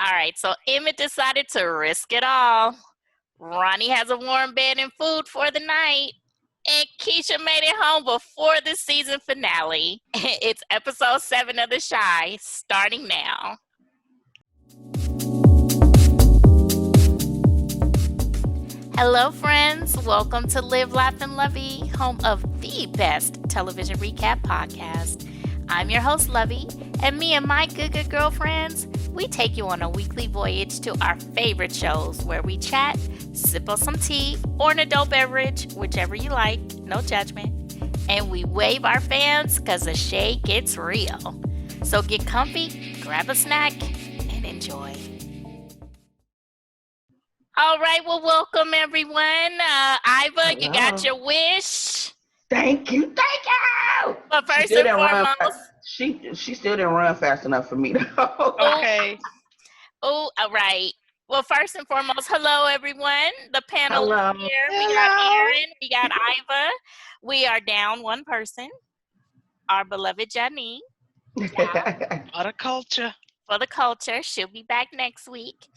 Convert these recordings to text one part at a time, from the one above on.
All right, so Emmett decided to risk it all. Ronnie has a warm bed and food for the night. And Keisha made it home before the season finale. It's episode 7 of The Chi, starting now. Hello, friends. Welcome to Live, Laugh, and Lovey, home of the best television recap podcast. I'm your host, Lovey, and me and my good girlfriends, we take you on a weekly voyage to our favorite shows where we chat, sip on some tea, or an adult beverage, whichever you like, no judgment, and we wave our fans because the shade gets real. So get comfy, grab a snack, and enjoy. All right, well, welcome everyone. Iva, you got your wish. Thank you. But first and foremost, she still didn't run fast enough for me though. Okay. Oh, all right. Well, first and foremost, hello everyone. The panel Hello. is here. We got Aaron, we got Iva. We are down one person, our beloved Janine. For the culture. For the culture. She'll be back next week.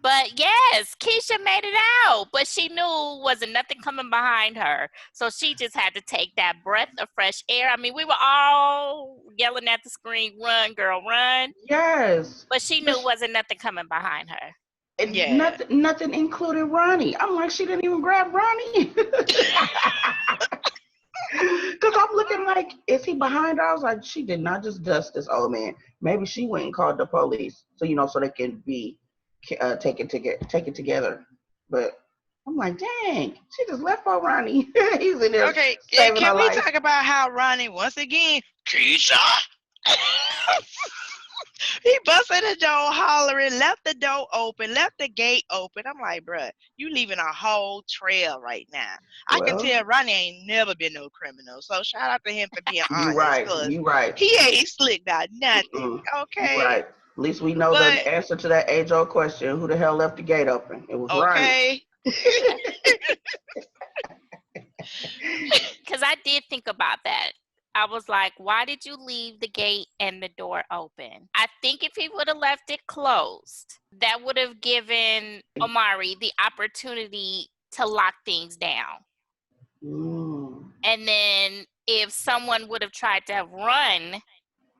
But yes, Keisha made it out, but she knew wasn't nothing coming behind her. So she just had to take that breath of fresh air. I mean, we were all yelling at the screen, run, girl, run. Yes. But she knew wasn't nothing coming behind her. And nothing included Ronnie. I'm like, she didn't even grab Ronnie. Because I'm looking like, is he behind her? I was like, she did not just dust this old man. Maybe she went and called the police. So, so they can be take it together. But I'm like, dang, she just left for Ronnie. He's in there. Okay, saving can her we life. talk about how Ronnie, once again, Keisha? He busted the door hollering, left the door open, left the gate open. I'm like, bruh, you leaving a whole trail right now. I can tell Ronnie ain't never been no criminal. So shout out to him for being honest. You right. He ain't slick about nothing. Mm-mm. Okay. You right. At least we know the answer to that age-old question. Who the hell left the gate open? It was Ronnie. Because I did think about that. I was like, why did you leave the gate and the door open? I think if he would have left it closed, that would have given Omari the opportunity to lock things down. And then if someone would have tried to have run,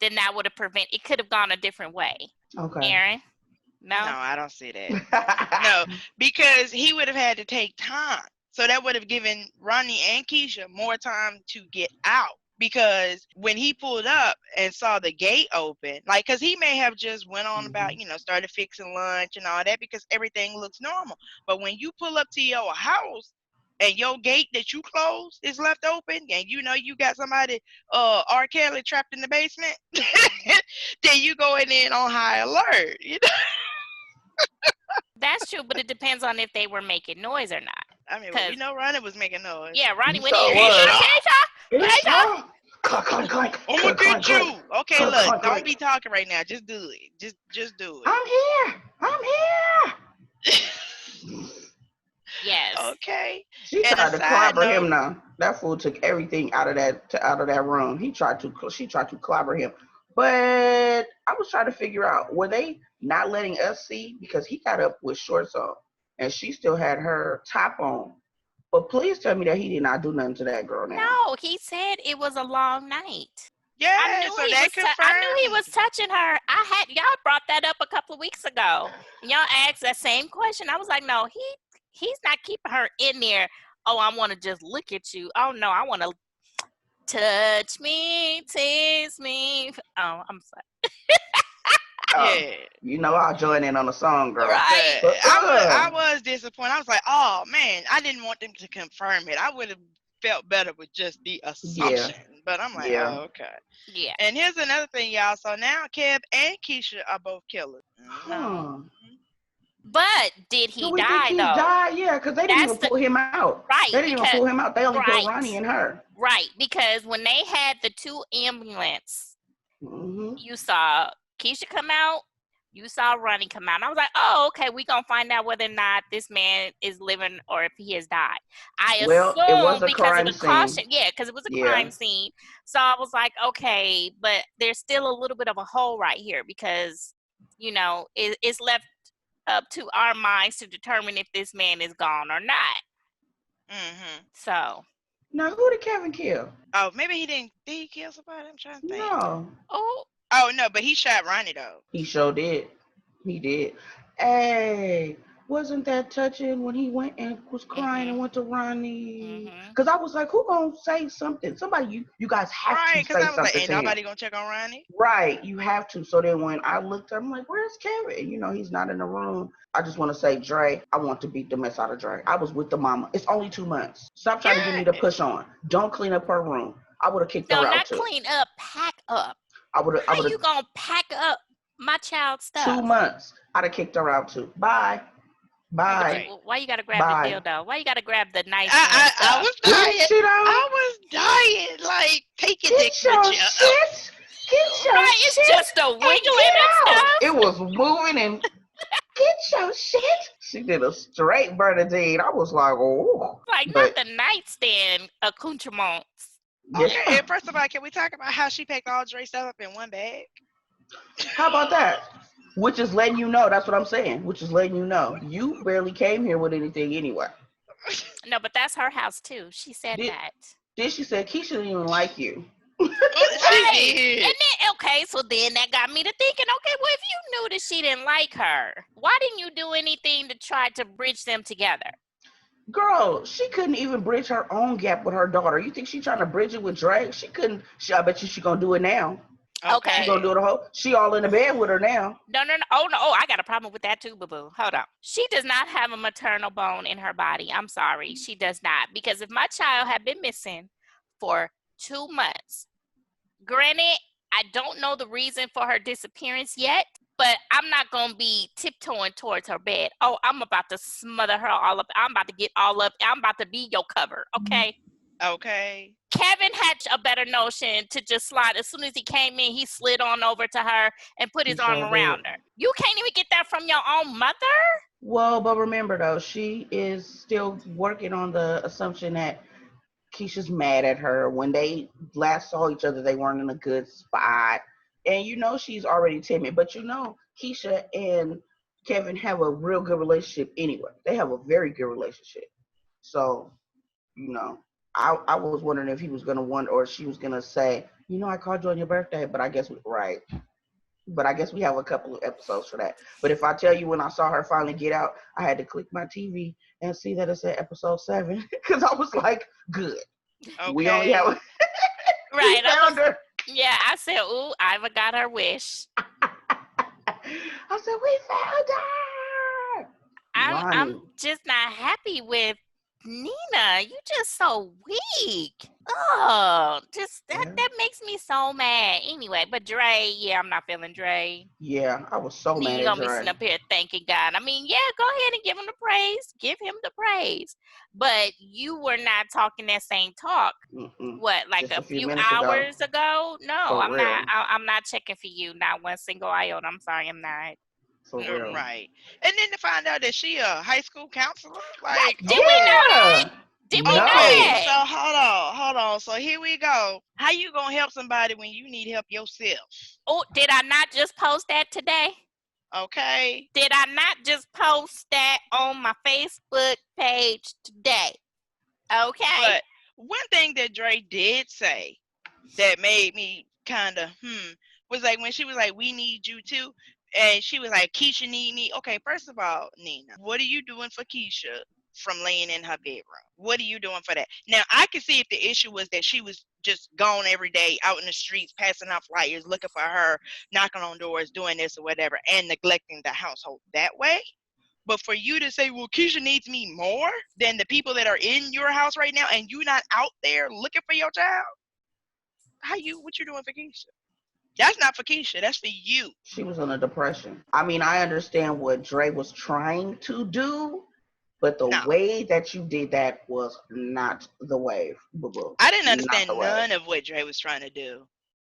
then that would have prevented, it could have gone a different way. Okay. Aaron? No, I don't see that. No, because he would have had to take time. So that would have given Ronnie and Keisha more time to get out. Because when he pulled up and saw the gate open, because he may have just went on about, started fixing lunch and all that because everything looks normal. But when you pull up to your house and your gate that you closed is left open and you got somebody, R. Kelly trapped in the basement, then you going in on high alert, That's true, but it depends on if they were making noise or not. I mean, Ronnie was making noise. Yeah, Ronnie went in. Keisha! Clank. I'm gonna get you. Okay, look, don't be talking right now. Just do it. Just do I'm it. here. Yes. Okay. She tried to clobber him now. That fool took everything out of that room. She tried to clobber him. But I was trying to figure out, were they not letting us see? Because he got up with shorts on and she still had her top on. But please tell me that he did not do nothing to that girl now. No, he said it was a long night. Yeah, I knew he was touching her. Y'all brought that up a couple of weeks ago. Y'all asked that same question. I was like, no, he's not keeping her in there. Oh, I want to just look at you. Oh no, I want to touch me, tease me. Oh, I'm sorry. Yeah. I'll join in on the song, girl. Right. I was disappointed. I was like, oh man, I didn't want them to confirm it. I would have felt better with just the assumption. Yeah. But I'm like, oh, okay. Yeah. And here's another thing, y'all. So now Kev and Keisha are both killers. But did he die, though? He died, yeah, because they didn't even pull him out. Right. They didn't even pull him out. They only pulled Ronnie and her. Right, because when they had the 2 ambulance, you saw Keisha come out, you saw Ronnie come out. And I was like, oh, okay, we're going to find out whether or not this man is living or if he has died. I assume it was a because crime of the scene. caution. Yeah, because it was a crime scene. So I was like, okay, but there's still a little bit of a hole right here because it's left up to our minds to determine if this man is gone or not. Mm-hmm. So. Now, who did Kevin kill? Oh, maybe he didn't. Did he kill somebody? I'm trying to think. No. Oh no, but he shot Ronnie though. He sure did. He did. Hey, wasn't that touching when he went and was crying and went to Ronnie? Because I was like, who gonna say something? Somebody, you guys have Right, to because say I was something like, ain't to nobody him. gonna check on Ronnie. Right, you have to. So then when I looked, I'm like, where's Kevin? He's not in the room. I just want to say, Dre, I want to beat the mess out of Dre. I was with the mama. It's only 2 months. Stop trying to give me the push on. Don't clean up her room. I would have kicked her out not too. Clean up, pack up. How you gonna pack up my child's stuff? 2 months. I'd have kicked her out too. Bye. Why you gotta grab the dildo? Why you gotta grab the nice stuff? I was dying. I was dying. Like, take it. Get your shit. Get your shit. It's just a wiggling and stuff. It was moving and get your shit. She did a straight Bernadine. I was like, oh. Like, not the nightstand accoutrements. Okay, first of all, can we talk about how she packed all Dre's stuff up in one bag? How about that? Which is letting you know. That's what I'm saying. Which is letting you know. You barely came here with anything anyway. No, but that's her house too. She said that. Then she said Keisha didn't even like you. Right. And then, okay, so then that got me to thinking, okay, well, if you knew that she didn't like her, why didn't you do anything to try to bridge them together? Girl, she couldn't even bridge her own gap with her daughter. You think she's trying to bridge it with Drake? She couldn't. I bet you she gonna do it now. Okay. She gonna do the she all in the bed with her now. No. Oh, no. Oh, I got a problem with that too, boo-boo. Hold on. She does not have a maternal bone in her body. I'm sorry. She does not. Because if my child had been missing for 2 months, granted, I don't know the reason for her disappearance yet, but I'm not going to be tiptoeing towards her bed. Oh, I'm about to smother her all up. I'm about to get all up. I'm about to be your cover, okay? Okay. Kevin had a better notion to just slide. As soon as he came in, he slid on over to her and put his arm around her. You can't even get that from your own mother? Well, but remember, though, she is still working on the assumption that Keisha's mad at her. When they last saw each other, they weren't in a good spot. And she's already timid. But Keisha and Kevin have a real good relationship anyway. They have a very good relationship. So, I was wondering if he was going to wonder, or she was going to say, I called you on your birthday, but I guess But I guess we have a couple of episodes for that. But if I tell you, when I saw her finally get out, I had to click my TV and see that it said episode 7 because I was like, good. Okay. We only have right. Yeah, I said, ooh, Iva got her wish. I said, we found her. I'm just not happy with Nina. You just so weak. Oh, just that makes me so mad. Anyway, but Dre, I'm not feeling Dre. Yeah, I was so mad at Dre. You gonna be sitting up here thanking God. I mean, go ahead and give him the praise. Give him the praise. But you were not talking that same talk. What, like just a few hours ago? No, I'm not. I'm not checking for you. Not one single iota. I'm sorry, I'm not. Right. And then to find out that she a high school counselor, like, did we know that? Did we know that? So hold on. So here we go. How you gonna help somebody when you need help yourself? Oh, did I not just post that today? Okay. Did I not just post that on my Facebook page today? Okay. But one thing that Dre did say that made me kind of was like when she was like, we need you too. And she was like, Keisha need me. Okay, first of all, Nina, what are you doing for Keisha from laying in her bedroom? What are you doing for that? Now, I could see if the issue was that she was just gone every day out in the streets, passing out flyers, looking for her, knocking on doors, doing this or whatever, and neglecting the household that way. But for you to say, well, Keisha needs me more than the people that are in your house right now, and you not out there looking for your child, what you doing for Keisha? That's not for Keisha. That's for you. She was in a depression. I mean, I understand what Dre was trying to do, but the way that you did that was not the way. I didn't understand none of what Dre was trying to do.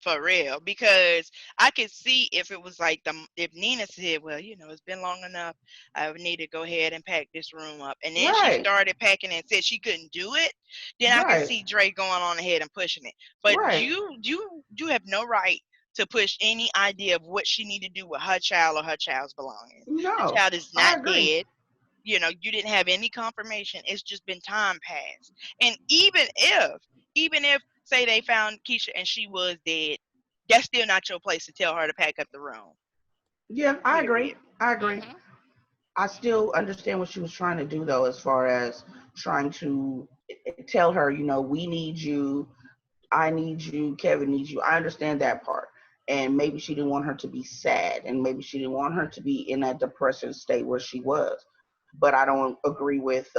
For real. Because I could see if it was like, if Nina said, well, it's been long enough. I need to go ahead and pack this room up. And then she started packing and said she couldn't do it. Then I could see Dre going on ahead and pushing it. But you have no right to push any idea of what she needed to do with her child or her child's belongings. The No, child is I not agree. dead. You know, you didn't have any confirmation. It's just been time passed. And even if, say they found Keisha and she was dead, that's still not your place to tell her to pack up the room. Yeah, I agree. Period. I agree. Mhm. I still understand what she was trying to do, though, as far as trying to tell her, we need you, I need you, Kevin needs you. I understand that part. And maybe she didn't want her to be sad, and maybe she didn't want her to be in that depression state where she was. But I don't agree with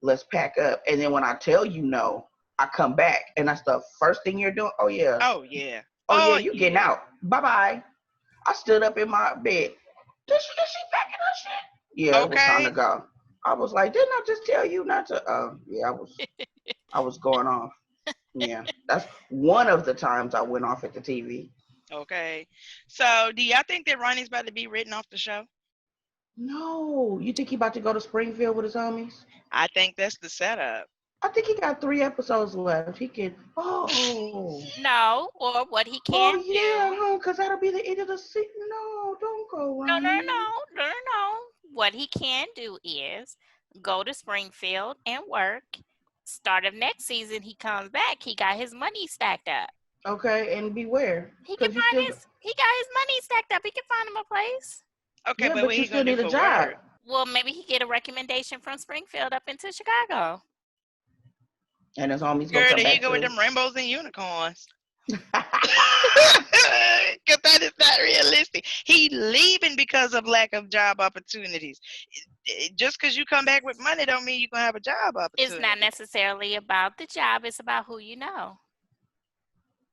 let's pack up. And then when I tell you no, I come back, and that's the first thing you're doing. Oh yeah. Oh yeah, Oh you getting yeah. out. Bye bye. I stood up in my bed. Is she packing her shit? Yeah, it was time to Okay. go. I was like, didn't I just tell you not to? Yeah, I was going off. Yeah, that's one of the times I went off at the TV. Okay. So do y'all think that Ronnie's about to be written off the show? No, you think he about to go to Springfield with his homies? I think that's the setup. I think he got 3 episodes left. He can. No, or what he Oh can yeah, do. huh? Cause that'll be the end of the season. No, don't go, No, no, Ronnie. no, no, no, no. What he can do is go to Springfield and work. Start of next season, he comes back. He got his money stacked up. Okay, and beware, He can cause you find still. he got his money stacked up. He can find him a place. Okay, Yeah, but what but you he still gonna do need a for job. work? Well, maybe he get a recommendation from Springfield up into Chicago. And his homies gonna Girl, come there you back go with too. them rainbows and unicorns. Because that is not realistic. He leaving because of lack of job opportunities. Just because you come back with money don't mean you're going to have a job It's not opportunity. necessarily about the job. It's about who you know.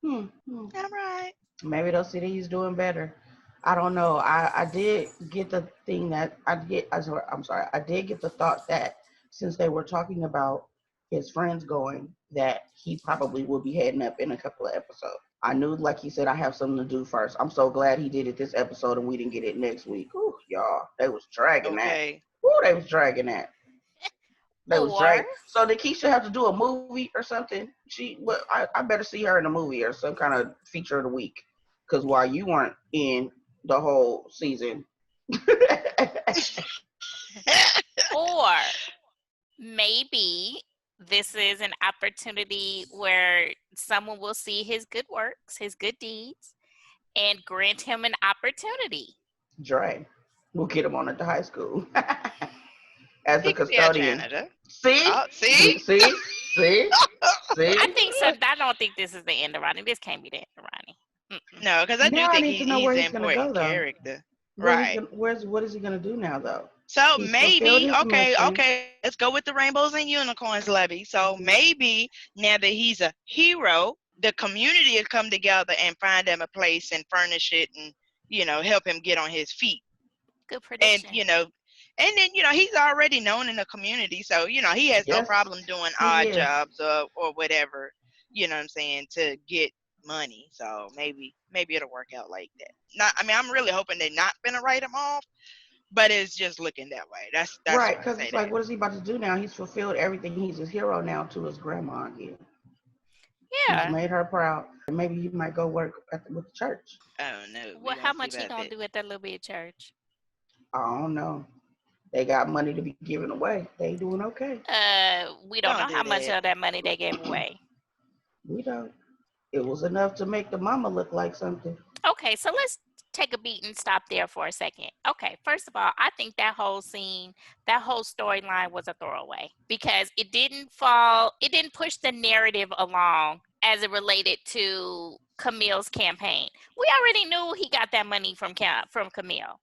Hmm, hmm. All right. Maybe they'll see that he's doing better. I don't know. I did get the thing that I get. I'm sorry. I did get the thought that since they were talking about his friends going, that he probably will be heading up in a couple of episodes. I knew, like he said, I have something to do first. I'm so glad he did it this episode and we didn't get it next week. Ooh, y'all, they was dragging that. Okay. Ooh, they was dragging that. They was Or dragging. So did Keisha have to do a movie or something? I better see her in a movie or some kind of feature of the week. Because while you weren't in the whole season. or maybe this is an opportunity where someone will see his good works, his good deeds, and grant him an opportunity. Dre, we'll get him on at the high school as the He could be a custodian. janitor. See? Oh, see? See? I See? think so. I don't think this is the end of Ronnie. This can't be the end of Ronnie. Mm-mm. No, because I do Now I think need to know he's where an he's gonna go important though. character. Right. What is he gonna do now though? So He's fulfilled maybe, his okay, mission. okay, let's go with the rainbows and unicorns, Lovey. So maybe now that he's a hero, the community will come together and find him a place and furnish it and, help him get on his feet. Good And, prediction. and then, he's already known in the community. So, he has no Yes, problem doing he odd is. jobs or whatever, you know what I'm saying, to get money. So maybe it'll work out like that. I'm really hoping they're not going to write him off. But it's just looking that way. That's Right, why I because say it's like, that. what is he about to do now? He's fulfilled everything. He's his hero now to his grandma again. He's Yeah. made her proud. And maybe he might go work with the church. Oh no, we Well, gonna how see much he about gonna that. do at that little bit of church? I don't know. They got money to be giving away. They doing okay. We don't know Don't how do much that. of that money they gave away. We don't. It was enough to make the mama look like something. Okay, so let's take a beat and stop there for a second. Okay, first of all, I think that whole scene, that whole storyline was a throwaway because it didn't push the narrative along as it related to Camille's campaign. We already knew he got that money from Camille.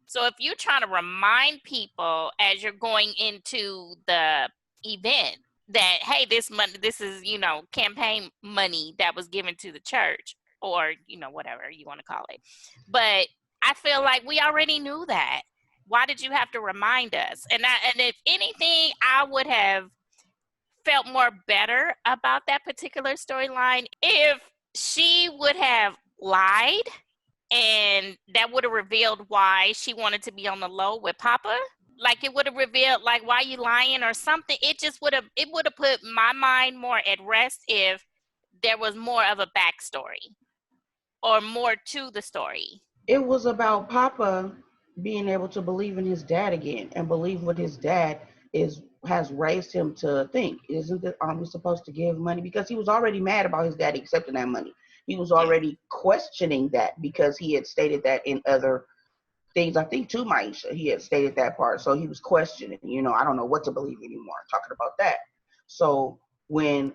So if you're trying to remind people as you're going into the event that, hey, this money, this is, campaign money that was given to the church or, whatever you want to call it. But I feel like we already knew that. Why did you have to remind us? And if anything, I would have felt more better about that particular storyline if she would have lied and that would have revealed why she wanted to be on the low with Papa. Like it would have revealed like why you lying or something. It would have put my mind more at rest if there was more of a backstory. or more to the story? It was about Papa being able to believe in his dad again and believe what his dad has raised him to think. Isn't it? Aren't we supposed to give money? Because he was already mad about his dad accepting that money. He was already questioning that because he had stated that in other things. I think to Maisha, he had stated that part. So he was questioning. I don't know what to believe anymore. Talking about that. So when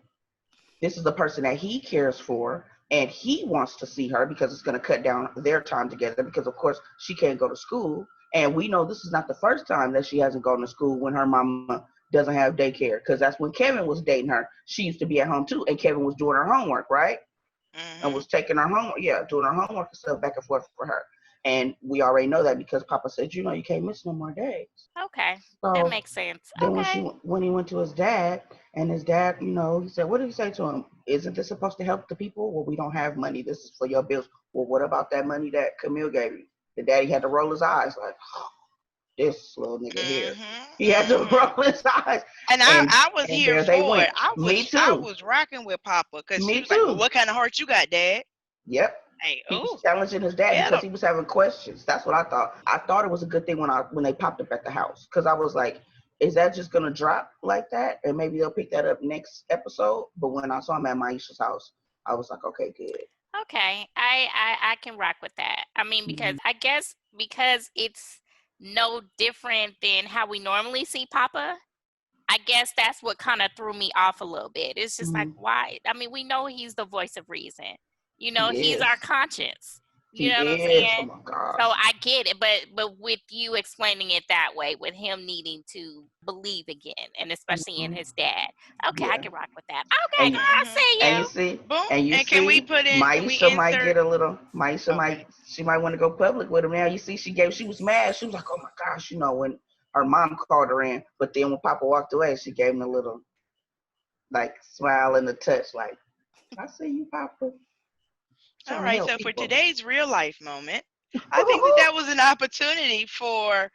this is the person that he cares for, and he wants to see her because it's going to cut down their time together, because of course she can't go to school, and we know this is not the first time that she hasn't gone to school when her mama doesn't have daycare, because that's when Kevin was dating her. She used to be at home too, and Kevin was doing her homework, right? And was taking her home, doing her homework and stuff back and forth for her. And we already know that because Papa said, you can't miss no more days. Okay, so that makes sense. Then okay. when he went to his dad, and his dad, he said, what did he say to him? Isn't this supposed to help the people? Well, we don't have money. This is for your bills. Well, what about that money that Camille gave you? The daddy had to roll his eyes like, oh, this little nigga here. He had to roll his eyes. And I was here for it. Me too. I was rocking with Papa because she was like, well, what kind of heart you got, Dad? Yep. Hey, he was challenging his dad because he was having questions. That's what I thought. I thought it was a good thing when they popped up at the house, because I was like, is that just gonna drop like that? And maybe they'll pick that up next episode. But when I saw him at Maisha's house, I was like, okay, good. Okay, I can rock with that. I mean, because I guess because it's no different than how we normally see Papa. I guess that's what kind of threw me off a little bit. It's just like, why? I mean, we know he's the voice of reason. He's our conscience. You know what I'm saying? Oh my gosh. So I get it, but with you explaining it that way, with him needing to believe again, and especially in his dad. Okay, I can rock with that. Okay, girl, I see you. And you see, boom. Can we put in? Maisha might get a little. Maisha she might want to go public with him now. You see, she was mad. She was like, oh my gosh, when her mom called her in, but then when Papa walked away, she gave him a little, like, smile and a touch, like, I see you, Papa. All right, so for today's real life moment, I think that was an opportunity for,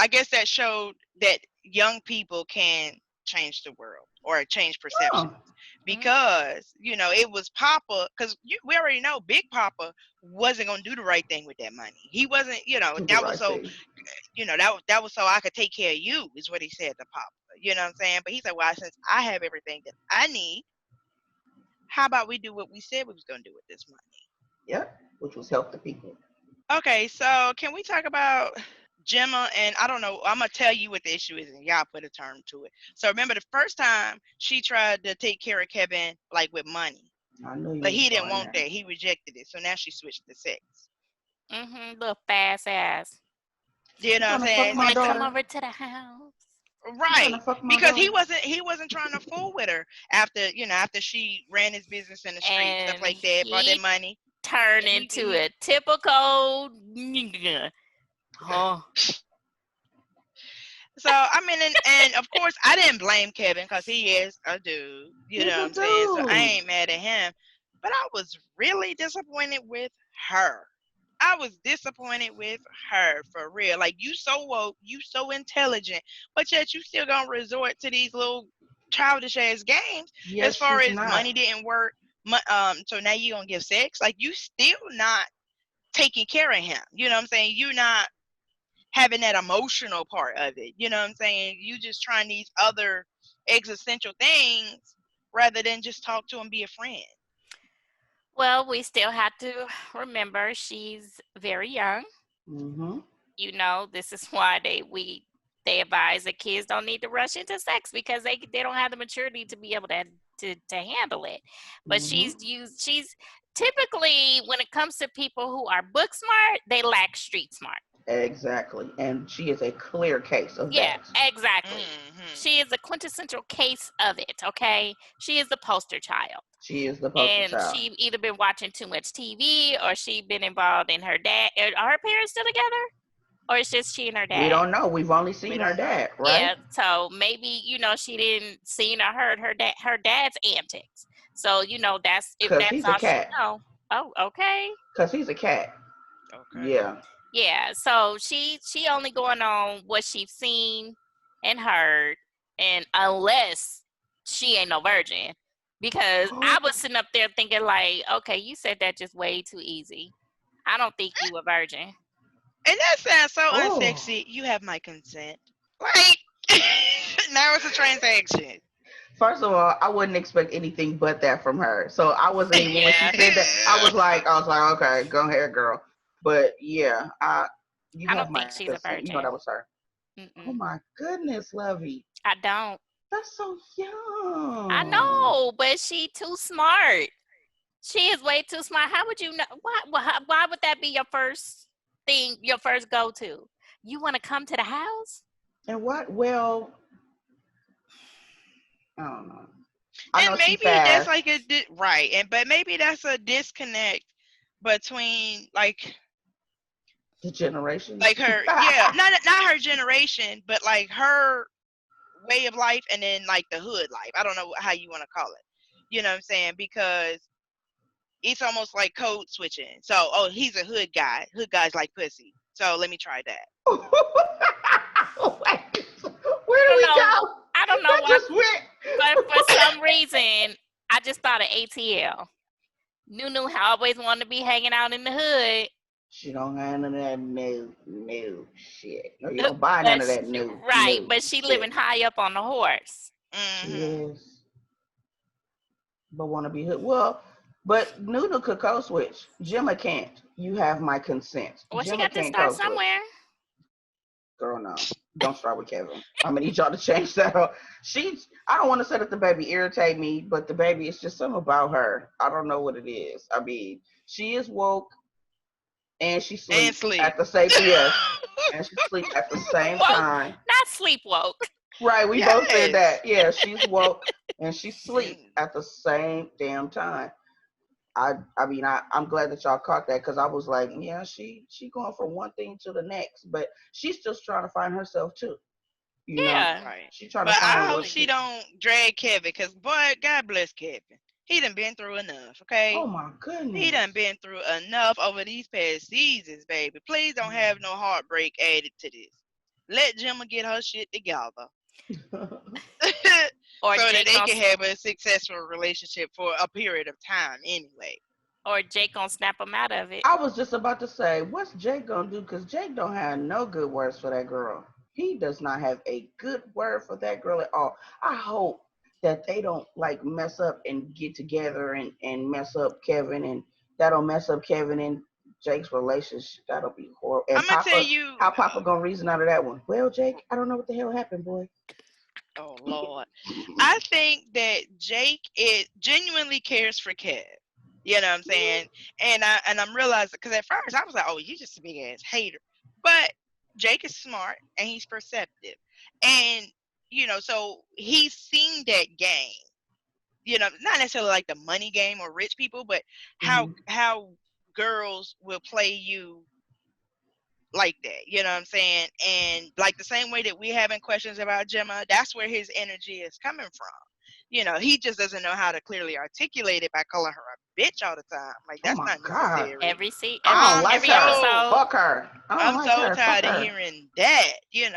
I guess that showed that young people can change the world or change perceptions. Because, it was Papa, because we already know Big Papa wasn't going to do the right thing with that money. He wasn't, that was so, that was so I could take care of you, is what he said to Papa. You know what I'm saying? But he said, well, since I have everything that I need, how about we do what we said we was going to do with this money? Yep, which was help the people. Okay, so can we talk about Gemma? And I don't know, I'm going to tell you what the issue is, and y'all put a term to it. So remember the first time she tried to take care of Kevin, like, with money. I know you. But he didn't want that. He rejected it. So now she switched to sex. Little fast ass. You know what I'm saying? Want to come over to the house. Right, because he wasn't trying to fool with her after she ran his business in the street and stuff like that, brought that money. Turned into a typical. So I mean, and of course I didn't blame Kevin because he is a dude. You know what I'm saying? So I ain't mad at him, but I was really disappointed with her. I was disappointed with her, for real. Like, you so woke, you so intelligent, but yet you still gonna resort to these little childish ass games. Yes, as far as money didn't work, so now you gonna give sex? Like, you still not taking care of him. You know what I'm saying? You're not having that emotional part of it. You know what I'm saying? You just trying these other existential things rather than just talk to him, be a friend. Well, we still have to remember she's very young. This is why they advise that kids don't need to rush into sex, because they don't have the maturity to be able to handle it. But she's typically, when it comes to people who are book smart, they lack street smart. Exactly. And she is a clear case of that. Yeah, exactly. She is a quintessential case of it, okay? She is the poster child. She is the poster child. And she either been watching too much TV, or she been involved in her dad. Are her parents still together? Or it's just she and her dad? We don't know. We've only seen her dad, right? Yeah, so maybe, she didn't see or heard her dad's antics. So, that's if that's he's all a cat. she know. Oh, okay. Because he's a cat. Okay. Yeah. Yeah, so she only going on what she's seen and heard, and unless she ain't no virgin, Because I was sitting up there thinking like, okay, you said that just way too easy. I don't think you a virgin. And that sounds so Oh. unsexy. You have my consent. Like, now it's a transaction. First of all, I wouldn't expect anything but that from her. So I wasn't even when she said that. I was like, okay, go ahead, girl. But yeah, you I have don't my think she's a consent. You know virgin. that was her. Oh Mm-mm. my goodness, Lovey, I don't. that's so young. I know, but she too smart. She is way too smart. How would you know? Why would that be your first thing, your first go-to? You want to come to the house? And what? Well, I don't know. I know And she maybe that's fast. like but maybe that's a disconnect between The generations. like her, yeah, not her generation, but like her way of life, and then like the hood life. I don't know how you want to call it. You know what I'm saying? Because it's almost like code switching. So, oh, he's a hood guy. Hood guys like pussy. So let me try that. Wait, where I do don't we know. go? I don't know That why, just went. but for some reason, I just thought of ATL. Nunu always wanted to be hanging out in the hood. She don't have none of that new shit. No, you don't buy none of that new. Right, new but she shit. living high up on the horse. Mm-hmm. Yes. But want to be hood. Well, but Nunu could code switch. Gemma can't. You have my consent. Well, she Gemma got to can't start code switch. somewhere. Girl, no. Don't start with Kevin. I'm gonna need y'all to change that up. I don't want to say that the baby irritate me, but the baby is just something about her. I don't know what it is. I mean, she is woke and she sleeps at the same and she sleeps at the same Woke, time. not sleep woke. Right, we both said Yes. that. Yeah, she's woke and she sleeps at the same damn time. I'm glad that y'all caught that because I was like, yeah, she going from one thing to the next, but she's still trying to find herself too. You know, Yeah. Right. she trying But to find I hope what she don't drag Kevin, because boy, God bless Kevin. He done been through enough, okay? Oh my goodness. He done been through enough over these past seasons, baby. Please don't have no heartbreak added to this. Let Gemma get her shit together. Or so that Jake they gon' can have a successful relationship for a period of time anyway. or Jake gonna snap him out of it. I was just about to say, what's Jake gonna do? Because Jake don't have no good words for that girl. He does not have a good word for that girl at all. I hope that they don't like mess up and get together and mess up Kevin, and that'll mess up Kevin and Jake's relationship. That'll be horrible. And I'm gonna tell Papa, you. how Papa gonna reason out of that one? Well, Jake, I don't know what the hell happened, boy. Oh Lord, I think that Jake genuinely cares for Kev. You know what I'm saying? And I'm realizing, because at first I was like, oh, you just a big ass hater. But Jake is smart and he's perceptive, and so he's seen that game. Not necessarily like the money game or rich people, but how girls will play you like that. You know what I'm saying? And like the same way that we having questions about Gemma, that's where his energy is coming from. He just doesn't know how to clearly articulate it by calling her a bitch all the time. Like, Oh that's my not God. necessary. Every I don't like every her. episode. Fuck her. I don't I'm like so her. tired Fuck of her. hearing that,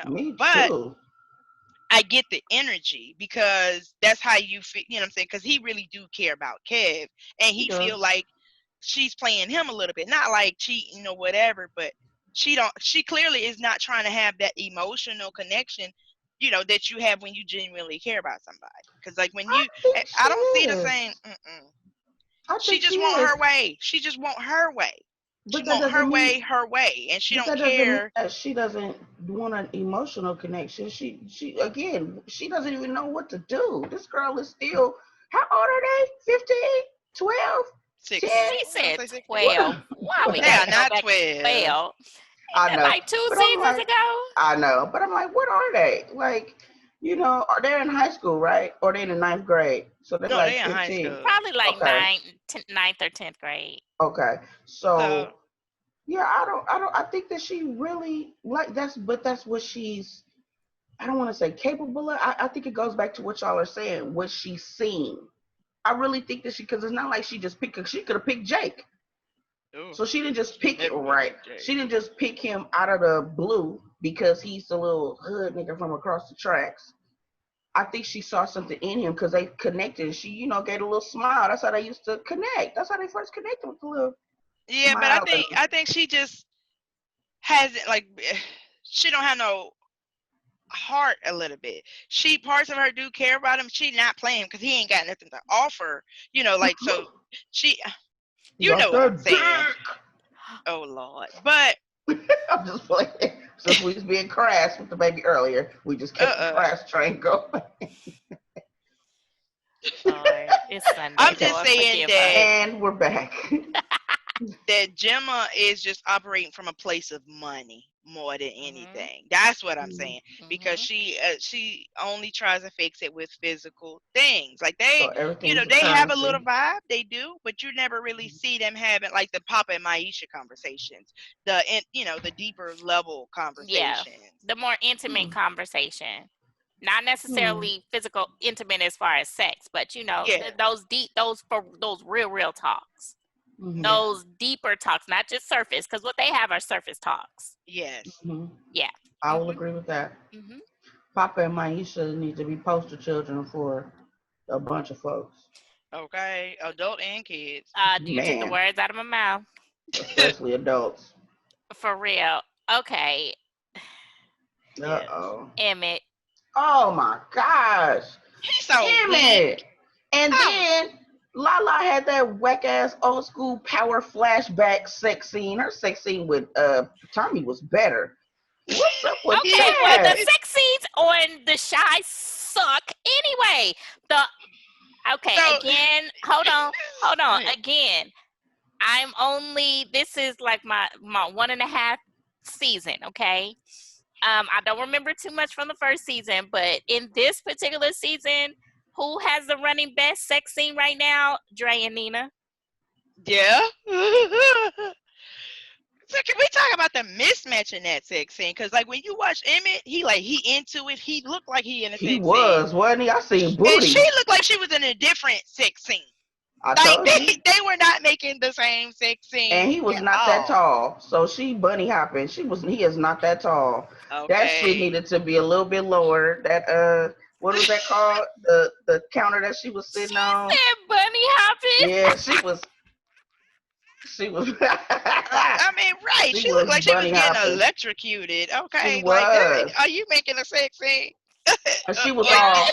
Me but too. I get the energy because that's how you feel, you know what I'm saying? Because he really do care about Kev, and he feel like she's playing him a little bit, not like cheating or whatever, but she clearly is not trying to have that emotional connection, that you have when you genuinely care about somebody. Because like when I don't see the same. She just want her way. She just want her way. But She that want her doesn't mean way, and she but don't that doesn't mean care. that she doesn't want an emotional connection. She again, she doesn't even know what to do. This girl is still, how old are they? 15, 12, 6. 10? She said 12. Why we They gotta are go not back 12. to 12? I know. Like 2 But I'm seasons like, ago? I know. But I'm like, what are they? Like, are they in high school, right? Or they in the 9th grade? So they're No, like they in high 15. school. Probably like Okay. 9th or 10th grade. Okay. So Yeah, I think that she really that's what she's, I don't want to say capable of. I think it goes back to what y'all are saying, what she's seen. I really think that because it's not like she just picked, she could have picked Jake. ooh, So she didn't just pick it, never right? picked Jake. She didn't just pick him out of the blue because he's the little hood nigga from across the tracks. I think she saw something in him because they connected. And she, gave a little smile. That's how they used to connect. That's how they first connected with the little Yeah, but I smile. think I think she just hasn't like she don't have no heart a little bit. She parts of her do care about him. She not playing because he ain't got nothing to offer. Like so she. You know Got what I'm that saying? dick. Oh Lord, but I'm just playing. Since we was being crass with the baby earlier, we just kept the crass train going. Lord, it's Sunday. I'm just Lord, saying forgive that. us. And we're back. That Gemma is just operating from a place of money more than anything. That's what I'm saying. Because she only tries to fix it with physical things. Like they, So they have a little vibe, they do, but you never really see them having like the Papa and Maisha conversations, the deeper level conversations. Yeah, the more intimate conversation. Not necessarily physical, intimate as far as sex, but those deep, those real talks. Those deeper talks, not just surface, because what they have are surface talks. Yes. Yeah. I will agree with that. Papa and Maisha need to be poster children for a bunch of folks. Okay, adult and kids. You took the words out of my mouth. Especially adults. For real. Okay. Uh-oh. Emmett. Oh my gosh. He's so Emmett. And then Lala had that whack ass old school power flashback sex scene. Her sex scene with Tommy was better. What's up with that? Well, the sex scenes on The Shy suck anyway. Again, hold on. Again, this is like my 1.5 season, okay? I don't remember too much from the first season, but in this particular season, who has the running best sex scene right now? Dre and Nina. Yeah. So can we talk about the mismatch in that sex scene? Because like when you watch Emmett, he into it. He looked like he in a sex scene. Wasn't he? I seen booty. And she looked like she was in a different sex scene. They were not making the same sex scene. And he was not that tall. So she bunny hopping. He is not that tall. Okay. That shit needed to be a little bit lower. That what was that called? The counter that she was sitting on. She said bunny hopping. Yeah, she was. I mean, right. She looked like she was getting electrocuted. Okay. She was. Are you making a sex scene? She was all.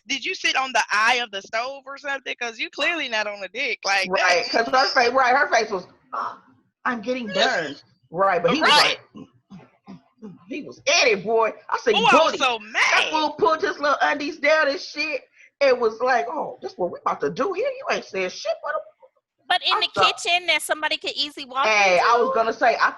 Did you sit on the eye of the stove or something? Because you clearly not on the dick. Like right, because her face was. Oh, I'm getting burned. Right, but he was like. He was in it, boy. I said, I was so mad. That fool pulled his little undies down and shit. It was like, oh, this what we about to do here. You ain't saying shit, but in the kitchen that somebody could easily walk into? I was going to say, I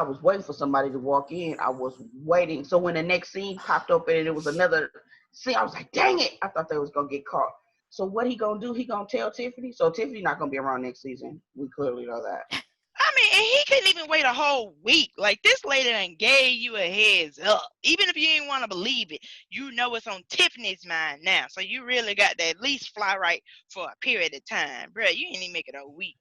was waiting for somebody to walk in. I was waiting. So when the next scene popped up and it was another scene, I was like, dang it. I thought they was going to get caught. So what he going to do? He going to tell Tiffany? So Tiffany not going to be around next season. We clearly know that. I mean, and he couldn't even wait a whole week. Like, this lady done gave you a heads up. Even if you didn't want to believe it, you know it's on Tiffany's mind now. So you really got to at least fly right for a period of time. Bro, you didn't even make it a week.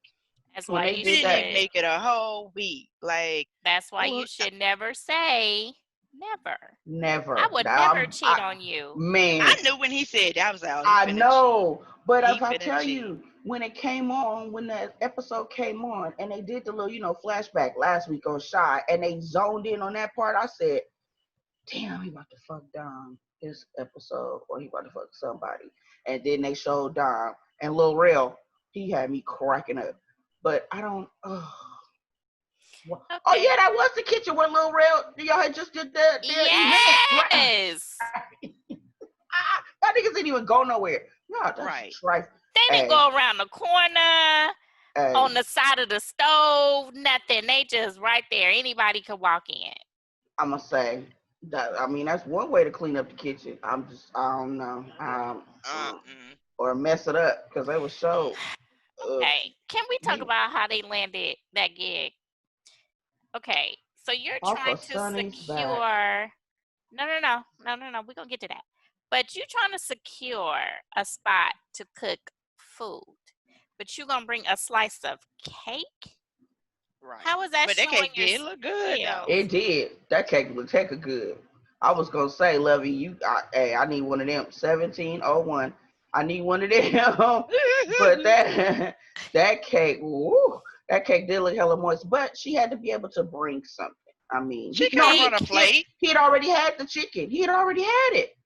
That's why you didn't even make it a whole week. Like, that's why you should never say never. Never. I would never cheat on you. Man. I knew when he said that. I was like, I know. But if I tell you, when it came on, when that episode came on, and they did the little, flashback last week on Shy, and they zoned in on that part, I said, damn, he about to fuck Dom this episode, or he about to fuck somebody. And then they showed Dom, and Lil Rel, he had me cracking up. But I don't, okay. Oh, yeah, that was the kitchen where Lil Rel, y'all had just did that. Yes. That niggas didn't even go nowhere. No, that's right. They didn't go around the corner, on the side of the stove, nothing. They just right there. Anybody could walk in. I'm going to say, that's one way to clean up the kitchen. I don't know. Or mess it up, because they was so. Okay, can we talk about how they landed that gig? Okay, so you're trying to secure. No. We're going to get to that. But you're trying to secure a spot to cook food, but you're going to bring a slice of cake? Right. How is that But showing that cake did look good, though. It did. That cake looked hecka good. I was gonna say, Lovey, hey, I need one of them. 1701. I need one of them. But that cake, woo, that cake did look hella moist. But she had to be able to bring something. I mean, She could have brought a plate. He had already had the chicken. He had already had it.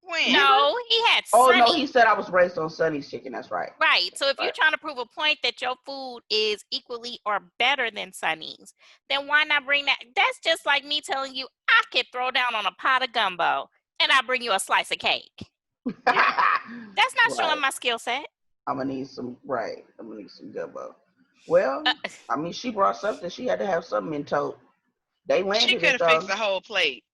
When? No, he had Oh Sunny. no, he said I was raised on Sunny's chicken. That's right. Right. So if Right. you're trying to prove a point that your food is equally or better than Sunny's, then why not bring that? That's just like me telling you I could throw down on a pot of gumbo and I bring you a slice of cake. That's not showing my skill set. I'm gonna need some gumbo. Well, I mean, she brought something. She had to have something in tow. They landed She could have fixed the whole plate.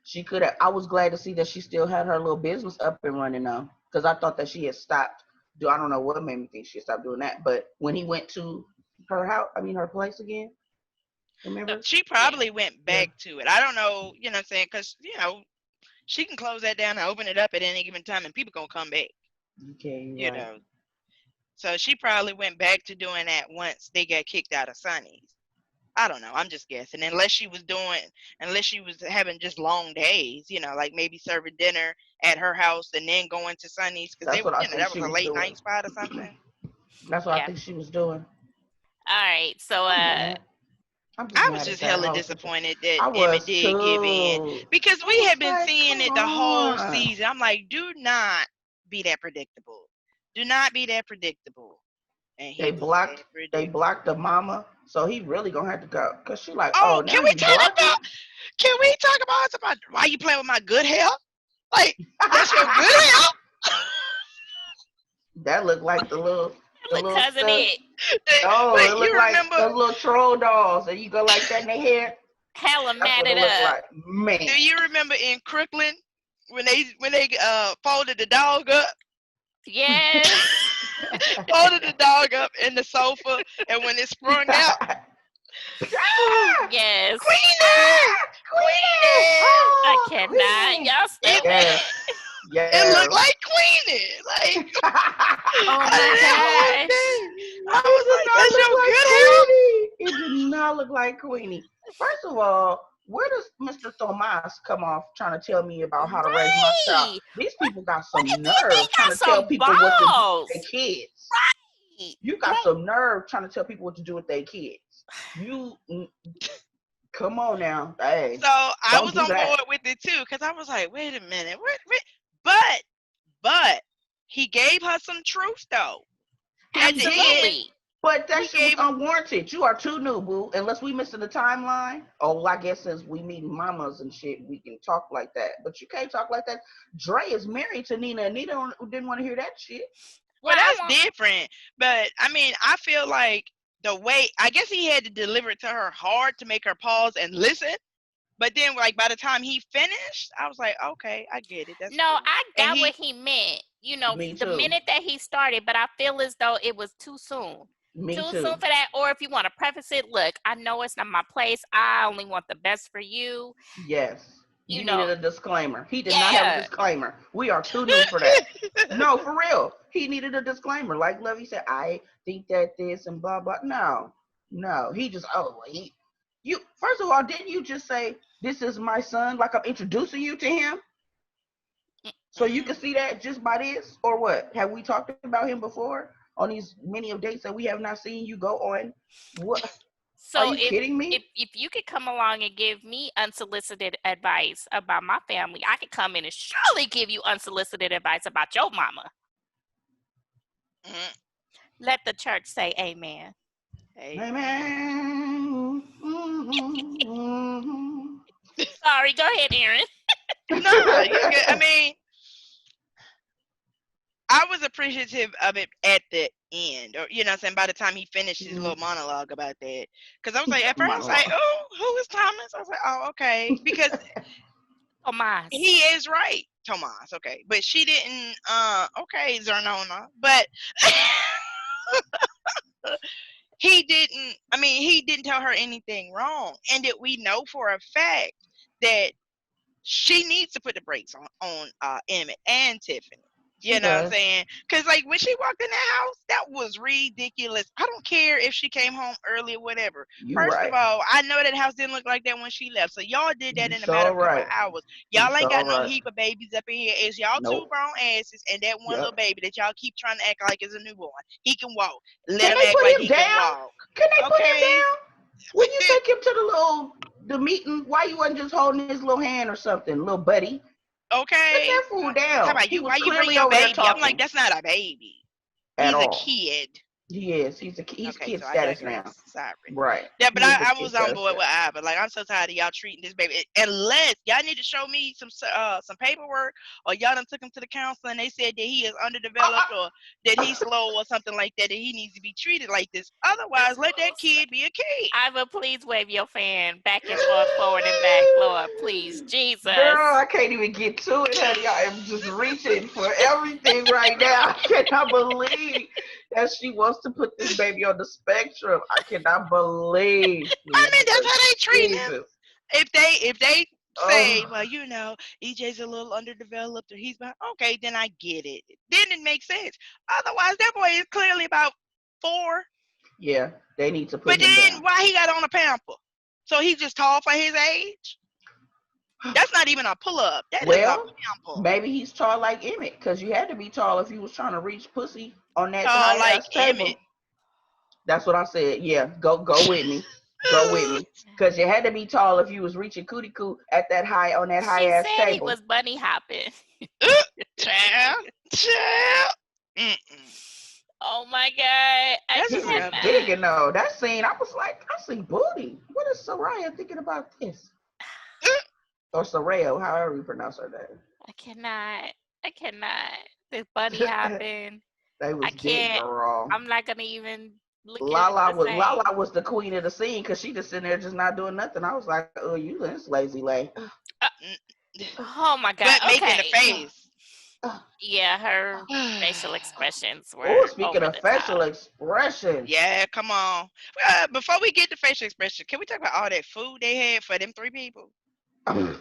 She could have. I was glad to see that she still had her little business up and running now, because I thought that she had stopped. I don't know what made me think she stopped doing that. But when he went to her house, her place again. Remember? She probably went back to it. I don't know. You know what I'm saying? Because she can close that down and open it up at any given time, and people gonna come back. Okay. You know. So she probably went back to doing that once they got kicked out of Sunny's. I don't know. I'm just guessing. Unless she was having just long days, like maybe serving dinner at her house and then going to Sunny's because that was a late night spot or something. That's what I think she was doing. All right. So I was just hella disappointed that Emmett did give in because we had been seeing it the whole season. I'm like, do not be that predictable. Do not be that predictable. And they blocked the mama, so he really gonna have to go. Cause she like, can we talk about why you playing with my good hair? Like, that's your good hair? That looked like the little cousin it. Oh, it looked like those little troll dolls, and you go like that in their hair. Hella matted up. Like. Man. Do you remember in Crooklyn when they folded the dog up? Yes. Folded the dog up in the sofa, and when it sprung out, yes, Queenie! I cannot. Y'all stupid. Yeah. It looked like Queenie. Like, oh my gosh. I was like, that's your good hair. It did not look like Queenie. First of all, where does Mr. Thomas come off trying to tell me about how to raise my child? These people got some nerve trying to tell people what to do with their kids. Right. You got some nerve trying to tell people what to do with their kids. Come on now. Hey. So I was on board with it too, because I was like, wait a minute. But he gave her some truth though. Absolutely. But that shit was unwarranted. You are too new, boo. Unless we missing the timeline. Oh, well, I guess since we meeting mamas and shit, we can talk like that. But you can't talk like that. Dre is married to Nina, and Nina didn't want to hear that shit. Well, that's different. But, I mean, I feel like the way, I guess he had to deliver it to her hard to make her pause and listen. But then, like, by the time he finished, I was like, okay, I get it. That's no, cool. I got what he meant. The minute that he started, but I feel as though it was too soon. Too soon for that. Or if you want to preface it, look, I know it's not my place. I only want the best for you. Yes. You needed a disclaimer. He did not have a disclaimer. We are too new for that. No, for real. He needed a disclaimer. Like Lovey said, I think that this and blah, blah. No. He just, you first of all, didn't you just say, this is my son, like I'm introducing you to him? So you can see that just by this? Or what? Have we talked about him before? On these many of dates that we have not seen you go on? What? So are you kidding me? If you could come along and give me unsolicited advice about my family, I could come in and surely give you unsolicited advice about your mama. Let the church say amen. Amen. Sorry, go ahead, Aaron. No, I mean, I was appreciative of it at the end, or you know what I'm saying, by the time he finished his little monologue about that. Because I was like, at first I was like, oh, who is Thomas? I was like, oh, okay. Because Tomas. He is right, Tomas, okay. But she didn't okay, Zernona. But he didn't tell her anything wrong. And that we know for a fact that she needs to put the brakes on Emmett and Tiffany. You She know what I'm does. saying? Because, like, when she walked in the house, that was ridiculous. I don't care if she came home early or whatever. You First of right. all, I know that house didn't look like that when she left. So y'all did that You in a matter sure of a couple of right. hours. You Y'all ain't sure got no right. heap of babies up in here. It's y'all two Nope. grown asses and that one little Yep. baby that y'all keep trying to act like is a newborn. He can walk. Let Can him they act put like him he can down? walk. Can they put him Okay? down? When you take him to the meeting, why you wasn't just holding his little hand or something, little buddy? Put Okay? that fool Talk down. about He you. was Why you bring clearly your over there baby? I'm like, talking that's not a baby. at He's a all. kid. He is. He's Okay, kid so I status now. digress. Sorry. Right. Yeah, but He is a I kid was on status board now. with Iva. Like, I'm so tired of y'all treating this baby. Unless y'all need to show me some paperwork, or y'all done took him to the counselor and they said that he is underdeveloped or that he's slow or something like that, and he needs to be treated like this. Otherwise, let that kid be a kid. Iva, please wave your fan back and forth, forward and back, Lord, please, Jesus. Girl, I can't even get to it, honey. I am just reaching for everything right now. I cannot believe that she wants to put this baby on the spectrum. I cannot believe. I mean, that's how they treat him. Jesus. If they say, Oh, well, EJ's a little underdeveloped or he's behind, okay, then I get it. Then it makes sense. Otherwise, that boy is clearly about 4. yeah, they need to put But him then down. why he got on a pamper? So he's just tall for his age? That's not even a pull up. That is a Well, pamper. maybe he's tall like Emmett, because you had to be tall if you was trying to reach pussy on that Tall high like ass Emmett. table. That's what I said. Yeah, go with me. Go with me. Because you had to be tall if you was reaching cootie coo at that high on that high She ass said he table. was bunny hopping. Child. Oh my God. I That's He just was real cannot. digging though. That scene, I was like, I see booty. What is Soraya thinking about this? Or Soraya, however you pronounce her name. I cannot. I cannot. This bunny hopping. They was I dick, can't. girl. I'm not gonna even look at it the same. Lala was the queen of the scene because she just sitting there just not doing nothing. I was like, oh, you this lazy lay. Oh my God. But making the Okay. face. Yeah, her facial expressions were Oh, speaking over of the facial top. expressions. Yeah, come on. Before we get to facial expression, can we talk about all that food they had for them 3 people? The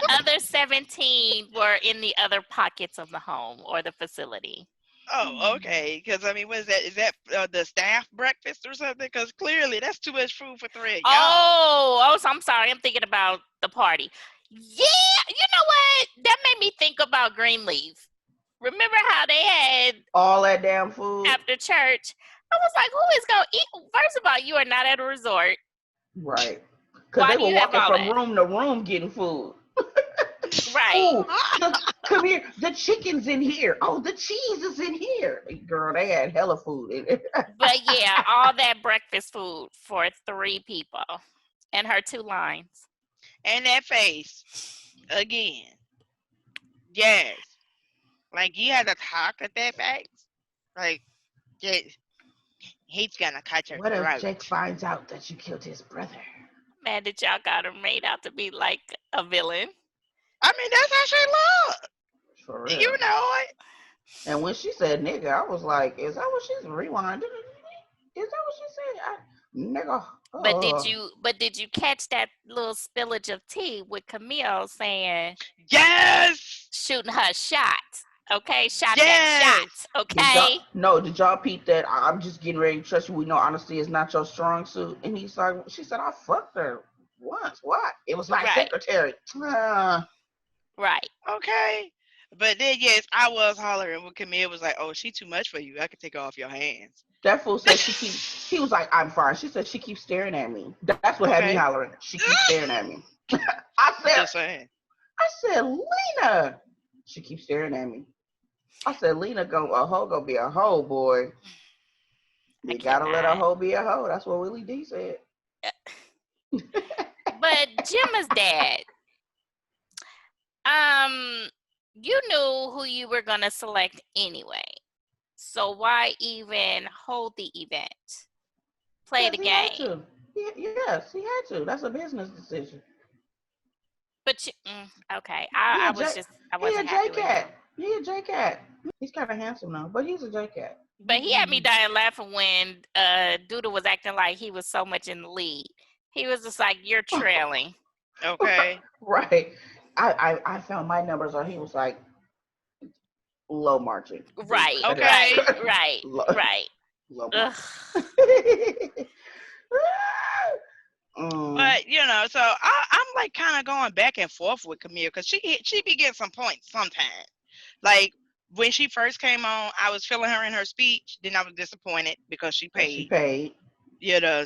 other 17 were in the other pockets of the home or the facility. Oh, okay. Because I mean, what is that? Is that the staff breakfast or something? Because clearly that's too much food for 3 of y'all. So I'm sorry. I'm thinking about the party. Yeah, you know what? That made me think about Greenleaf. Remember how they had All that damn food. after church? I was like, who is going to eat? First of all, you are not at a resort. Right. Because Why they do were you have walking all from that? room to room getting food. Right. Ooh, come here. The chicken's in here. Oh, the cheese is in here. Girl, they had hella food in it. But yeah, all that breakfast food for 3 people and her 2 lines. And that face again. Yes. Like you had to talk at that face. Like, yeah, he's gonna cut your What if throat. Jake finds out that you killed his brother? Mad that y'all got her made out to be like a villain. I mean, that's how she looked. For real. You know it. And when she said nigga, I was like, is that what she's rewinding? Is that what she said? Nigga. But did you catch that little spillage of tea with Camille saying Yes. shooting her shot? Okay, shot that Yes. shot. Okay. Did y'all peep that? I'm just getting ready to trust you. We know honesty is not your strong suit. And he's like, she said, I fucked her once. What? It was my Right. secretary. Right. Okay. But then yes, I was hollering when Camille was like, "Oh, she too much for you. I could take her off your hands." That fool said he was like, I'm fine. She said she keeps staring at me. That's what had me Okay. hollering. She keeps staring at me. I Just saying. said, Lena. She keeps staring at me. I said, Lena a hoe gonna be a hoe, boy. You gotta let a hoe be a hoe. That's what Willie D said. But Gemma's dad, you knew who you were gonna select anyway. So why even hold the event? Play the game. He had to. Yes, he had to. That's a business decision. But okay, I wasn't happy with him. He a J-Cat. He's kind of handsome now, but he's a J-Cat. But he had me dying laughing when Duda was acting like he was so much in the lead. He was just like, you're trailing. Okay. Right. I found my numbers on. He was like low margin. Just Right, cut it out. Okay. right, right, Low, right. low Ugh. margin. Mm, But so I'm like kind of going back and forth with Camille because she be getting some points sometimes. Like when she first came on, I was feeling her in her speech. Then I was disappointed because she that she paid. paid.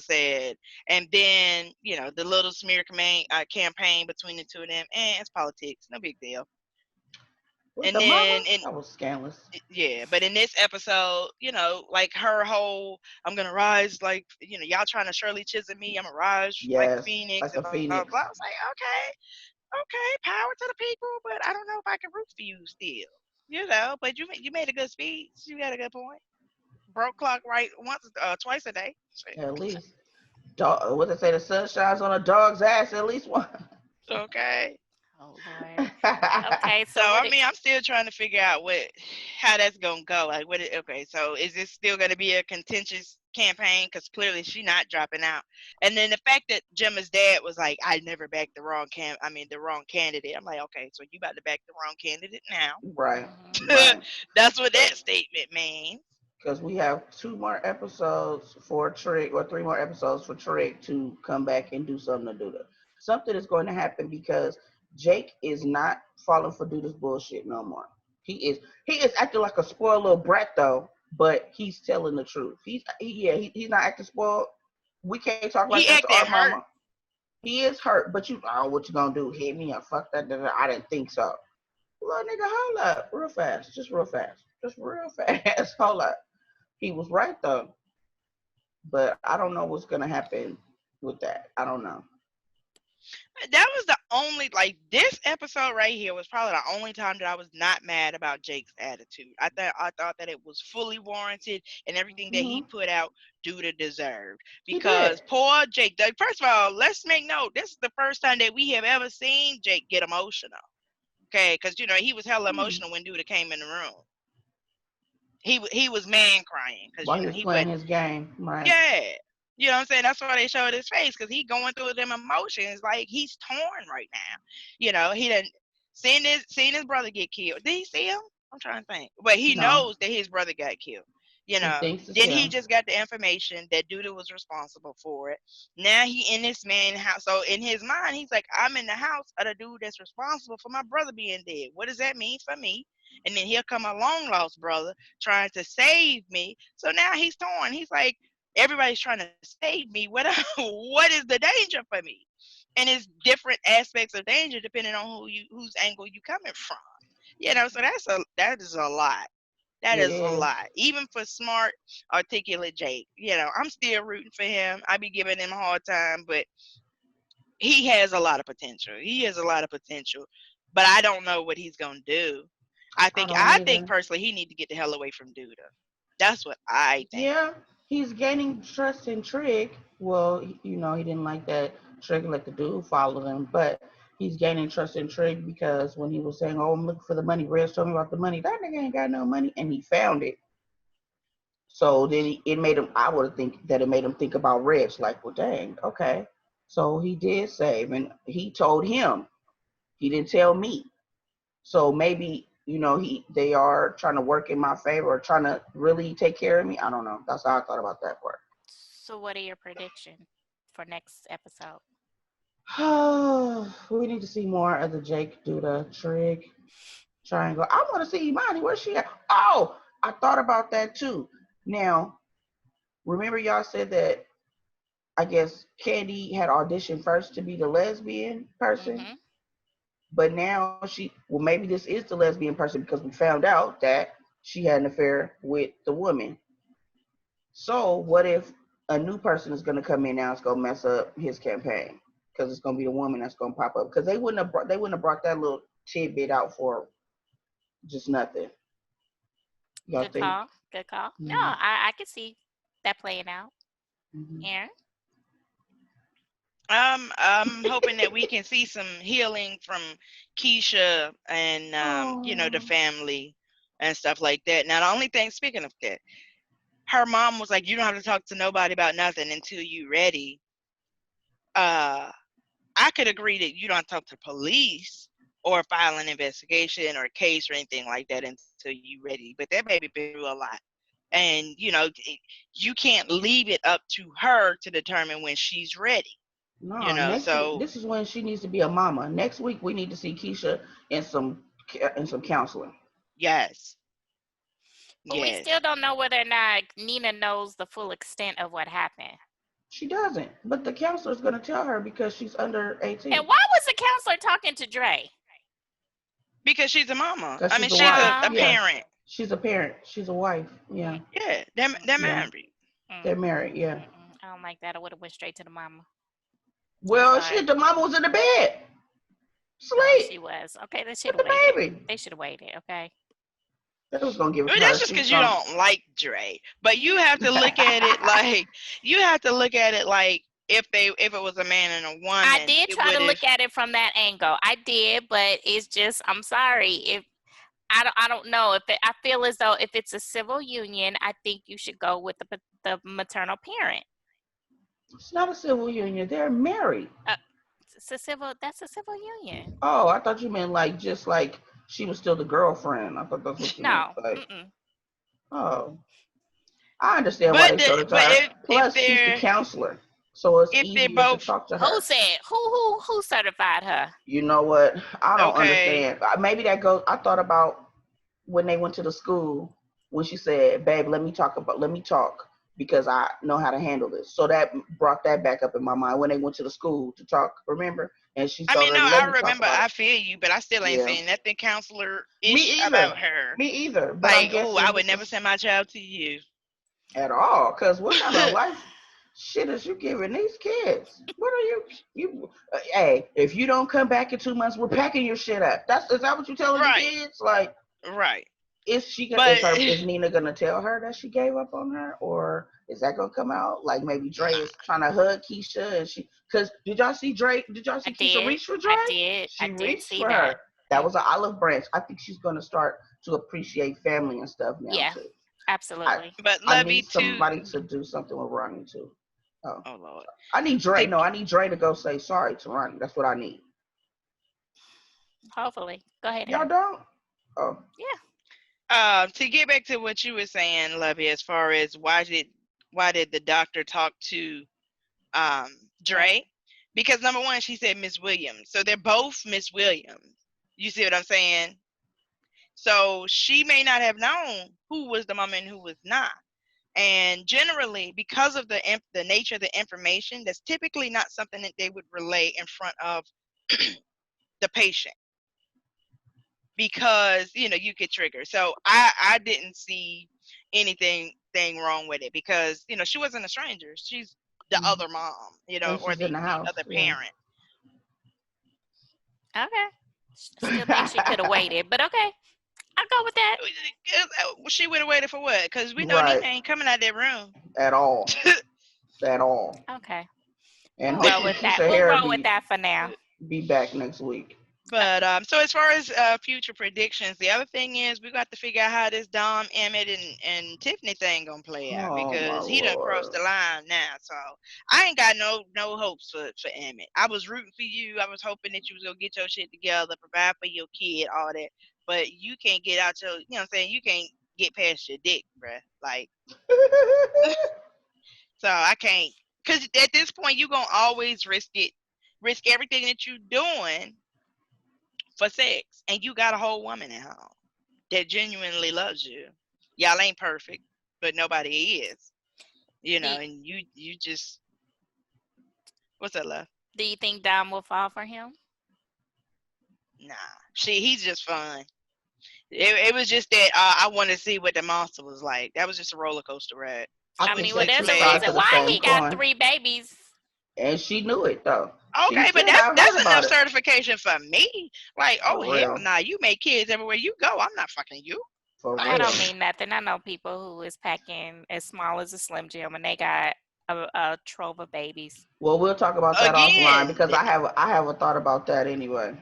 Said, and then the little smear campaign between the two of them, and it's politics, no big deal. With And the then mama, that was scandalous. yeah, but in this episode, like her whole, I'm gonna rise like y'all trying to Shirley Chisholm me, I'm gonna rise like a Yes, phoenix like and a blah blah blah. phoenix. I was like, okay, power to the people, but I don't know if I can root for you still. But you made a good speech. You got a good point. Broke clock right twice a day. At least, dog. What they say? The sun shines on a dog's ass at least one. Okay. Oh Lord. Okay, So so I mean, I'm still trying to figure out how that's gonna go. Like, okay, so is this still gonna be a contentious campaign? Because clearly she's not dropping out. And then the fact that Gemma's dad was like, "I never backed the wrong the wrong candidate." I'm like, okay, so you about to back the wrong candidate now? Right, Mhm. right. That's what that statement means. Because we have 2 more episodes for Trick, or 3 more episodes for Trick to come back and do something to Duda. Something is going to happen because Jake is not falling for Duda's bullshit no more. He is acting like a spoiled little brat though, but he's telling the truth. He's not acting spoiled. We can't talk like He that to acting our hurt. mama. He is hurt, but what you gonna do? Hit me up? Fuck that. I didn't think so. Little nigga, hold up, real fast, just real fast. Hold up. He was right though, but I don't know what's gonna happen with that. I don't know. That was the only this episode right here was probably the only time that I was not mad about Jake's attitude. I thought that it was fully warranted and everything that he Hmm. put out due to deserved. He did. Because poor Jake, first of all, let's make note, this is the first time that we have ever seen Jake get emotional. Okay, because he was hella Hmm. emotional when Duda came in the room. He was man crying because While he was he playing wasn't. his game, right? Yeah. You know what I'm saying? That's why they showed his face because he going through them emotions. Like he's torn right now. He didn't seen his brother get killed. Did he see him? I'm trying to think. But he No, knows that his brother got killed. You he know. thinks it's Then he him. just got the information that Duda was responsible for it. Now he in this man's house. So in his mind, he's like, I'm in the house of the dude that's responsible for my brother being dead. What does that mean for me? And then here come a long lost brother trying to save me. So now he's torn. He's like, everybody's trying to save me. What is the danger for me? And it's different aspects of danger depending on whose angle you coming from. So that is a lot. That It is a is. lot. Even for smart, articulate Jake. I'm still rooting for him. I be giving him a hard time, but he has a lot of potential. He has a lot of potential. But I don't know what he's gonna do. I I think don't I think either. personally he need to get the hell away from Duda. That's what I think. Yeah, he's gaining trust in Trick. Well, he didn't like that Trick let the dude follow him, but he's gaining trust in Trick because when he was saying, "Oh, I'm looking for the money," Reg told me about the money. That nigga ain't got no money, and he found it. So then it made him. I would think that it made him think about Reg. Like, well, dang, okay. So he did save, and he told him. He didn't tell me. So maybe they are trying to work in my favor, or trying to really take care of me. I don't know. That's how I thought about that part. So what are your predictions for next episode? We need to see more of the Jake Duda Trig triangle. I want to see Imani. Where's she at? Oh, I thought about that too. Now, remember y'all said that I guess Candy had auditioned first to be the lesbian person, Mm-hmm. but now well, maybe this is the lesbian person because we found out that she had an affair with the woman. So what if a new person is going to come in now? It's going to mess up his campaign because it's going to be the woman that's going to pop up because they wouldn't have brought that little tidbit out for just nothing. Y'all Good think? call. Good call. No, Mm-hmm. I can see that playing out. Mm-hmm. Aaron? I'm hoping that we can see some healing from Keisha and the Oh, family and stuff like that. Now the only thing, speaking of that, her mom was like, you don't have to talk to nobody about nothing until you ready. I could agree that you don't talk to police, or file an investigation or a case or anything like that until you ready. But that baby been through a lot. And, you can't leave it up to her to determine when she's ready. No, next week. So This is when she needs to be a mama. Next week we need to see Keisha in some counseling. yes, But we still yes. don't know whether or not Nina knows the full extent of what happened. She doesn't, but the counselor's gonna tell her because she's under And 18. why was the counselor talking to Dre? Because she's a mama. Because I mean, she's a she's wife. a Yeah, parent. she's a parent. She's a wife. Yeah, Yeah, they're yeah. married. They're married. Yeah. I don't like that. I would have went straight to the mama. Well, Sorry. shit, the mama was in the bed, Oh, she sleep was. Okay, they should with have the waited. baby. They should have waited, okay? They was gonna give it Well, to her. that's just She was because you gonna. don't like Dre. But you have to look at it like if it was a man and a woman. I did it try to would've- look at it from that angle. I did, but it's just I'm sorry. If I don't know if I feel as though if it's a civil union, I think you should go with the maternal parent. It's not a civil union. They're married. That's a civil union. Oh, I thought you meant just like she was still the girlfriend. I thought that's what you meant. No. Like, oh, I understand why But they showed it to but her. if Plus, she's the they're counselor, so it's if they're easier to both talk to her. Who said who certified her? You know what? I don't okay, understand. Maybe that goes. I thought about when they went to the school when she said, "Babe, let me talk because I know how to handle this." So that brought that back up in my mind when they went to the school to talk. Remember? And she I told mean, her, no, "Let I me talk remember. about I it." feel you, but I still ain't Yeah. saying nothing counselor Me ish either. about her. Me either. But I'm Like, oh, I guessing would this never is send my child to you. at all. Cause what kind of life shit is you giving these kids? What are you? Hey, if you don't come back in 2 months, we're packing your shit up. Is that what you telling the Right, kids? Like, right. is But Nina gonna tell her that she gave up on her, or is that gonna come out? Like maybe Dre is trying to hug Keisha, and cause did y'all see Dre? Did y'all see Keisha reach for Dre? I She did reached see for that. her. That was an olive branch. I think she's gonna start to appreciate family and stuff now Yeah, too. absolutely. but I Lovey need too. somebody to do something with Ronnie too. Oh, Oh Lord. I need Dre. To, No, I need Dre to go say sorry to Ronnie. That's what I need. Hopefully. Go ahead, Y'all Aaron. don't? Oh, to get back to what you were saying, Lovey, as far as why did the doctor talk to um Dre? Because number one, she said Miss Williams, so they're both Miss Williams. You see what I'm saying? So she may not have known who was the mama and who was not. And generally, because of the nature of the information, that's typically not something that they would relay in front of the patient, because you get triggered. So I didn't see anything wrong with it, because she wasn't a stranger. She's the other mom, and or she's in the the house. other Yeah. parent. Okay. Still think she could have waited, but okay. I'll go with that. She would have waited for what? Because we know Right. Nina ain't coming out that room At all. At all. Okay. And We'll roll hopefully with that. Keisha We'll Harris roll with that for now. be back next week. But so as far as future predictions, the other thing is we got to figure out how this Dom, Emmett, and Tiffany thing gonna play out, Oh my because he done crossed the Lord. line now. So I ain't got no hopes for Emmett. I was rooting for you. I was hoping that you was gonna get your shit together, provide for your kid, all that. But you can't get out your, what I'm saying, you can't get past your dick, bruh. Like, so I can't, because at this point you gonna always risk everything that you doing for sex, and you got a whole woman at home that genuinely loves you. Y'all ain't perfect, but nobody is, and you just, what's that, love? Do you think Dom will fall for him? Nah, he's just fun. It was just that I wanted to see what the monster was like. That was just a roller coaster ride. I I think mean, well, they there's two a sides reason of the why same he got coin. 3 babies. And she knew it though. Okay, She but said, I heard that's about enough it. certification for me. Like, oh For hell real. nah, you make kids everywhere you go. I'm not fucking you. For That real. don't mean nothing. I know people who is packing as small as a Slim Jim, and they got a trove of babies. Well, we'll talk about that offline Again, because I have a thought about that anyway.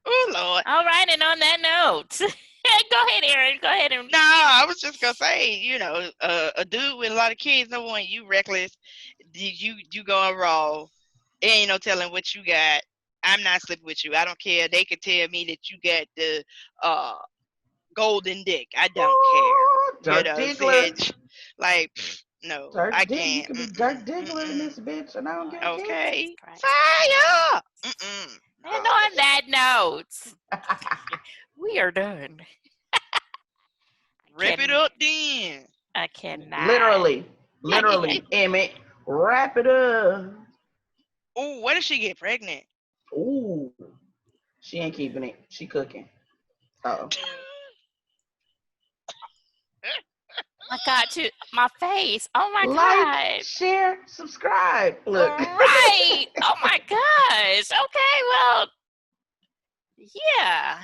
oh Lord. All right, and on that note, go ahead, Aaron. Go ahead and. No, I was just gonna say, a dude with a lot of kids, no one, you reckless. You going raw. Ain't no telling what you got. I'm not sleeping with you. I don't care. They could tell me that you got the golden dick. I don't care. Dirt Diggler. Like, no, I can't. You could be Dirt Diggler in this bitch, and I don't give a Okay. Christ. Fire! And on that note, we are done. Rip it up then. I cannot. Literally, Emmett, wrap it up. Oh, what if she get pregnant? Ooh, she ain't keeping it. She cooking. Oh. I got you. My face. Oh my Like, God. share, subscribe. Look. Right. Oh my gosh. Okay. Well, yeah.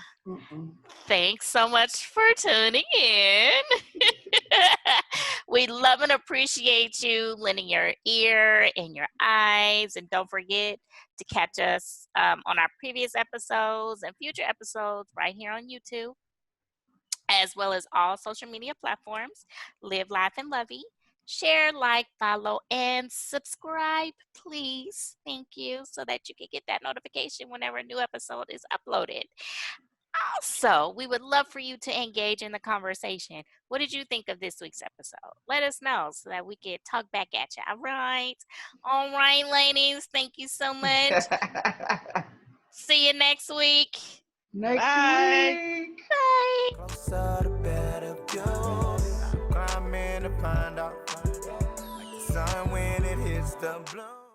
Thanks so much for tuning in. We love and appreciate you lending your ear and your eyes. And don't forget to catch us on our previous episodes and future episodes right here on YouTube, as well as all social media platforms. Live, Laugh, and Lovey. Share, like, follow, and subscribe, please. Thank you, so that you can get that notification whenever a new episode is uploaded. Also, we would love for you to engage in the conversation. What did you think of this week's episode? Let us know so that we can talk back at you. All right. All right, ladies. Thank you so much. See you next week. Next week. Bye. Closer the better view. Climbing to find out. Like the sun when it hits the blue.